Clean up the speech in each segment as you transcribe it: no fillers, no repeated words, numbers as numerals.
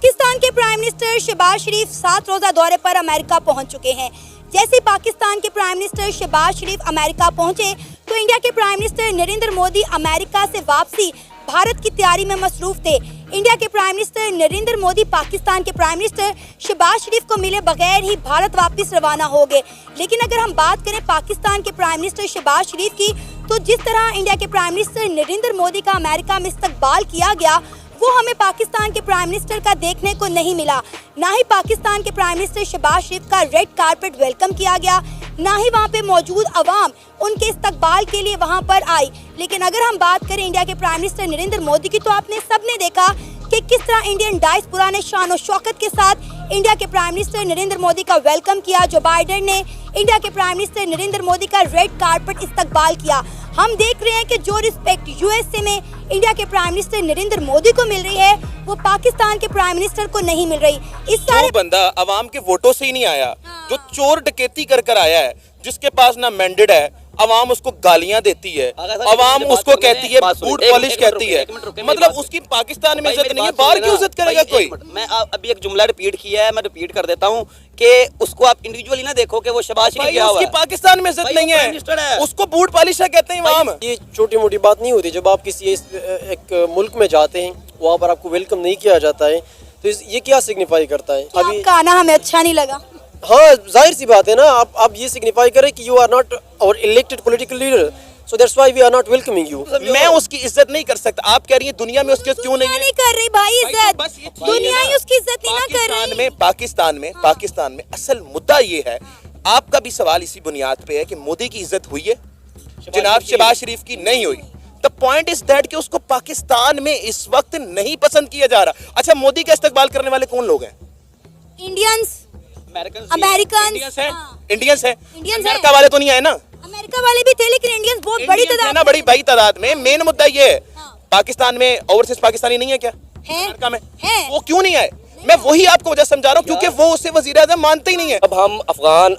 पाकिस्तान के prime minister Shahbaz शरीफ 7 रोजा दौरे पर अमेरिका पहुंच चुके हैं। जैसे ही पाकिस्तान के प्राइम मिनिस्टर शहबाज शरीफ अमेरिका पहुंचे तो इंडिया के prime minister Narendra Modi America से वापसी भारत की तैयारी में मसरूफ थे। इंडिया के प्राइम मिनिस्टर नरेंद्र मोदी पाकिस्तान के प्राइम मिनिस्टर शहबाज शरीफ को मिले बगैर ही भारत वापस रवाना हो गए। लेकिन अगर हम बात करें पाकिस्तान के प्राइम मिनिस्टर शहबाज शरीफ की, तो जिस तरह इंडिया के प्राइम मिनिस्टर नरेंद्र मोदी का अमेरिका में इस्तकबाल किया गया वो हमें पाकिस्तान के प्राइम मिनिस्टर का देखने को नहीं मिला। ना ही पाकिस्तान के प्राइम मिनिस्टर शहबाज शरीफ का रेड कारपेट वेलकम किया गया, ना ही वहाँ पे मौजूद अवाम उनके इस्तकबाल के लिए वहाँ पर आई। लेकिन अगर हम बात करें इंडिया के प्राइम मिनिस्टर नरेंद्र मोदी की, तो आपने सबने देखा कि किस तरह इंडियन डायस्पोरा ने शान और शौकत के साथ इंडिया के प्राइम मिनिस्टर नरेंद्र मोदी का वेलकम किया। जो बाइडेन ने इंडिया के प्राइम मिनिस्टर नरेंद्र मोदी का रेड कारपेट इस्तकबाल किया। हम देख रहे हैं कि जो रिस्पेक्ट यूएसए में इंडिया के प्राइम मिनिस्टर नरेंद्र मोदी को मिल रही है वो पाकिस्तान के प्राइम मिनिस्टर को नहीं मिल रही। इस सारे बंदा अवाम के वोटों से ही नहीं आया, जो चोर डकैती कर कर आया है, जिसके पास ना मैंडेट है, अवाम उसको गालियां देती है, अवाम उसको कहती है बूट पॉलिश कहती है, मतलब उसकी पाकिस्तान में इज्जत नहीं है, बाहर की इज्जत करेगा कोई। मैं अभी एक जुमला रिपीट किया है, मैं रिपीट कर देता हूँ कि उसको आप इंडिविजुअली ना देखो कि वो शहबाज शरीफ क्या हुआ है। उसकी पाकिस्तान में इज्जत नहीं है, उसको बूट पॉलिश कहते हैं अवाम। ये छोटी मोटी बात नहीं होती। जब आप किसी एक मुल्क में जाते हैं वहाँ पर आपको वेलकम नहीं किया जाता है तो ये क्या सिग्निफाई करता है? अभी गाना हमें अच्छा नहीं लगा। हाँ, जाहिर सी बात है ना, आप ये सिग्निफाई करें कि you are not our elected political leader, so that's why we are not welcoming you. मैं उसकी इज्जत नहीं कर सकता। आप कह रही हैं दुनिया में उसकी क्यों नहीं कर रही भाई इज्जत, दुनिया ही उसकी इज्जत नहीं कर रही। पाकिस्तान में असल मुद्दा ये है, आपका भी सवाल इसी बुनियाद पे है कि मोदी की इज्जत हुई है, जनाब शहबाज शरीफ की नहीं हुई। द पॉइंट इज दैट कि उसको पाकिस्तान में इस वक्त नहीं पसंद किया जा रहा। अच्छा, मोदी का इस्तकबाल करने वाले कौन लोग हैं? इंडियंस, इंडियंस है। अमेरिका वाले तो नहीं आए ना? अमेरिका वाले भी थे लेकिन इंडियंस बहुत बड़ी तादाद में, बड़ी भाई तादाद में। मेन मुद्दा ये है, पाकिस्तान में ओवरसीज पाकिस्तानी नहीं है क्या? अमेरिका में है। वो क्यों नहीं आए? मैं वही आपको वजह समझा रहा हूँ, क्योंकि वो उससे वज़ीर-ए-आज़म मानते ही नहीं है। अब हम अफगान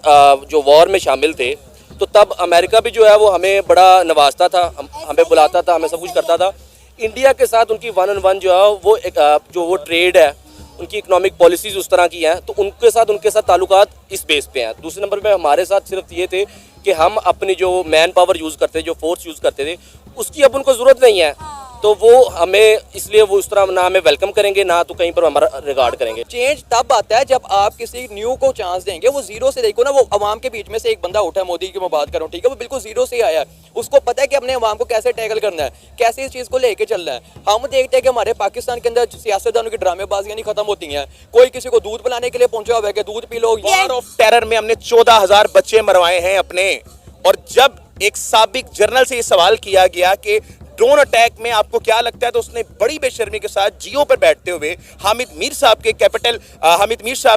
जो वॉर में शामिल थे तो तब अमेरिका भी जो है वो हमें बड़ा नवाजता था, हमें बुलाता था, हमें सब कुछ करता था। इंडिया के साथ उनकी 1-on-1 जो है वो एक जो वो ट्रेड है, उनकी इकोनॉमिक पॉलिसीज उस तरह की हैं, तो उनके साथ ताल्लुकात इस बेस पे हैं। दूसरे नंबर पे हमारे साथ सिर्फ ये थे कि हम अपनी जो मैन पावर यूज़ करते थे, जो फोर्स यूज़ करते थे, उसकी अब उनको ज़रूरत नहीं है, तो वो हमें इसलिए वो उस तरह ना हमें वेलकम करेंगे ना तो कहीं पर हमारा रिगार्ड करेंगे। चेंज तब आता है जब आप किसी न्यू को चांस देंगे। वो जीरो से, देखो ना, वो अवाम के बीच में से एक बंदा उठा, मोदी की मैं बात कर रहा हूँ, ठीक है, वो बिल्कुल जीरो से ही आया है। उसको पता है कि अपने अवाम को कैसे टैकल करना है, कैसे इस चीज़ को लेके चलना है। हम देखते हैं कि हमारे पाकिस्तान के अंदर सियासतदानों की ड्रामेबाजियां नहीं खत्म होती हैं। कोई किसी को दूध पिलाने के लिए पहुंचा हुआ है कि दूध P low. War of terror में हमने 14,000 बच्चे मरवाए हैं अपने। और जब एक साबिक जनरल से ये सवाल किया गया कि ड्रोन अटैक में आपको क्या लगता है, तो उसने बड़ी बेशर्मी के साथ जियो पर बैठते हुए हामिद मीर साहब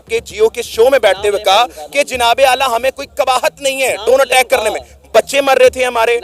के जियो के शो में बैठते हुए कहा कि जनाबे आला हमें कोई कबाहत नहीं है ड्रोन अटैक करने में। बच्चे मर रहे थे, हमारे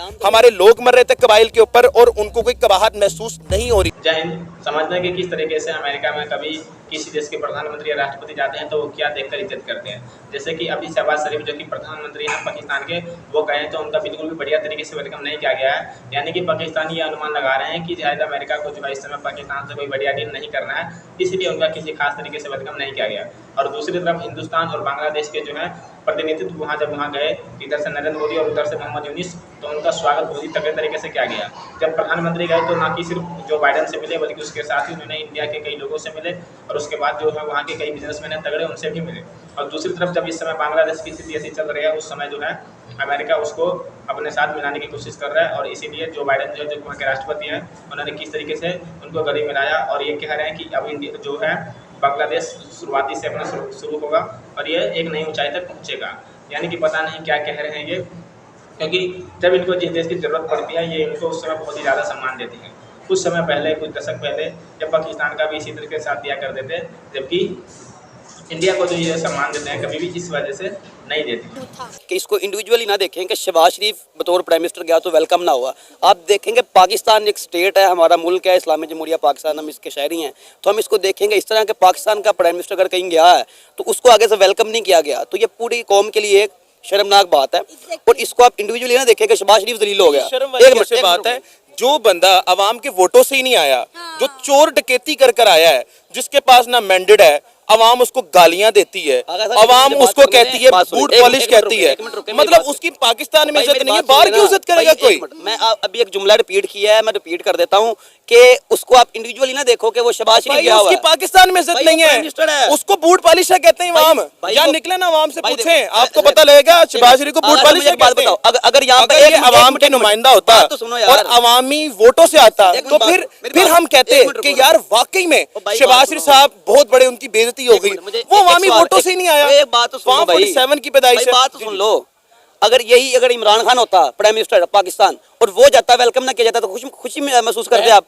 लोग मर रहे थे कबाइल के ऊपर, और उनको कोई कबाहत महसूस नहीं हो रही। जय हिंद। समझना कि किस तरीके से अमेरिका में कभी किसी देश के प्रधानमंत्री या राष्ट्रपति जाते हैं तो वो क्या देखकर इज्जत करते हैं। जैसे कि अभी शहबाज शरीफ जो कि प्रधानमंत्री हैं पाकिस्तान के, वो गए तो उनका बिल्कुल भी बढ़िया तरीके से वेलकम नहीं किया गया है। यानी कि पाकिस्तानी ये अनुमान लगा रहे हैं कि शायद अमेरिका को जो है इस समय पाकिस्तान से कोई बढ़िया डील नहीं करना है, इसलिए उनका किसी खास तरीके से वेलकम नहीं किया गया। और दूसरी तरफ हिंदुस्तान और बांग्लादेश के जो है प्रतिनिधित्व जब वहाँ गए, इधर से नरेंद्र मोदी और उधर से मोहम्मद यूनिस, तो उनका स्वागत बहुत ही तगड़े तरीके से किया गया। जब प्रधानमंत्री गए तो ना कि सिर्फ जो बाइडेन से मिले बल्कि उसके साथ ही उन्होंने इंडिया के कई लोगों से मिले, और उसके बाद जो है वहाँ के कई बिजनेसमैन हैं तगड़े, उनसे भी मिले। और दूसरी तरफ जब इस समय बांग्लादेश की स्थिति ऐसी चल रही है, उस समय जो है अमेरिका उसको अपने साथ मिलाने की कोशिश कर रहा है। और इसीलिए जो बाइडेन जो वहाँ के राष्ट्रपति हैं, उन्होंने किस तरीके से उनको गले मिलाया, और ये कह रहे हैं कि अब इंडिया जो है बांग्लादेश शुरुआती से अपना शुरू होगा और ये एक नई ऊंचाई तक पहुँचेगा। यानी कि पता नहीं क्या कह रहे हैं ये, क्योंकि जब इनको जिस देश की ज़रूरत पड़ती है ये इनको उस समय बहुत ही ज़्यादा सम्मान देते हैं। कुछ समय पहले, कुछ दशक पहले, जब पाकिस्तान का भी इसी तरीके से साथ दिया करते थे, जबकि इंडिया को जो ये सम्मान देते हैं कभी भी इस वजह से नहीं देते। कि इसको इंडिविजुअली ना देखें कि शहबाज शरीफ बतौर प्राइम मिनिस्टर गया तो वेलकम ना हुआ। आप देखेंगे पाकिस्तान एक स्टेट है, हमारा मुल्क है, इस्लामी जमहूरिया पाकिस्तान, हम इसके शहरी हैं, तो हम इसको देखेंगे इस तरह के पाकिस्तान का प्राइम मिनिस्टर अगर कहीं गया है तो उसको आगे से वेलकम नहीं किया गया, तो ये पूरी कौम के लिए एक शर्मनाक बात है। और इसको आप इंडिविजुअली ना देखें कि शहबाज शरीफ जलील हो गया। शर्म वाली बात है जो बंदा अवाम के वोटों से ही नहीं आया, जो चोर डकैती कर कर आया है, जिसके पास ना मैंडेट है, अवाम उसको गालियां देती है, अवाम उसको कहती है बूट पॉलिश कहती है, मतलब उसकी पाकिस्तान में इज्जत नहीं है, बाहर की इज्जत करेगा कोई? मैं अभी एक जुमला रिपीट किया है, मैं रिपीट कर देता हूँ कि उसको आप इंडिविजुअली ना देखो कि वो शहबाज शरीफ गया हुआ उसकी है। पाकिस्तान में इज्जत भाई, नहीं वो प्राइम मिनिस्टर है, है। उसको बूट पॉलिश कहते हैं अवाम। भाई, या वो- निकले ना अवाम से भाई, पूछें, देखो, आपको पता लगेगा शहबाज शरीफ को बूट अगर पॉलिश मुझे एक बात कहते हैं। बताओ, अगर यहाँ पे अगर ये अवाम के नुमाइंदा होता बात तो सुनो यार। और अवामी वोटों से आता एक तो मिनट फिर बात- मेरी फिर बात- हम कहते एक मिनट कि रुको। यार वाकई में ओ भाई, शहबाज बात शरीफ सुनो। साहब बहुत बड़े, उनकी बेइज्जती हो गई, मुझे वो एक अवामी सवाल- वोटों से ही नहीं आया। एक बात तो सुनो वहाँ भाई, 47 की पैदाइश भाई, है। बात तो सुन लो। अगर इमरान खान होता प्राइम मिनिस्टर पाकिस्तान और वो जाता, वेलकम ना किया जाता, तो खुशी खुशी महसूस करते आप।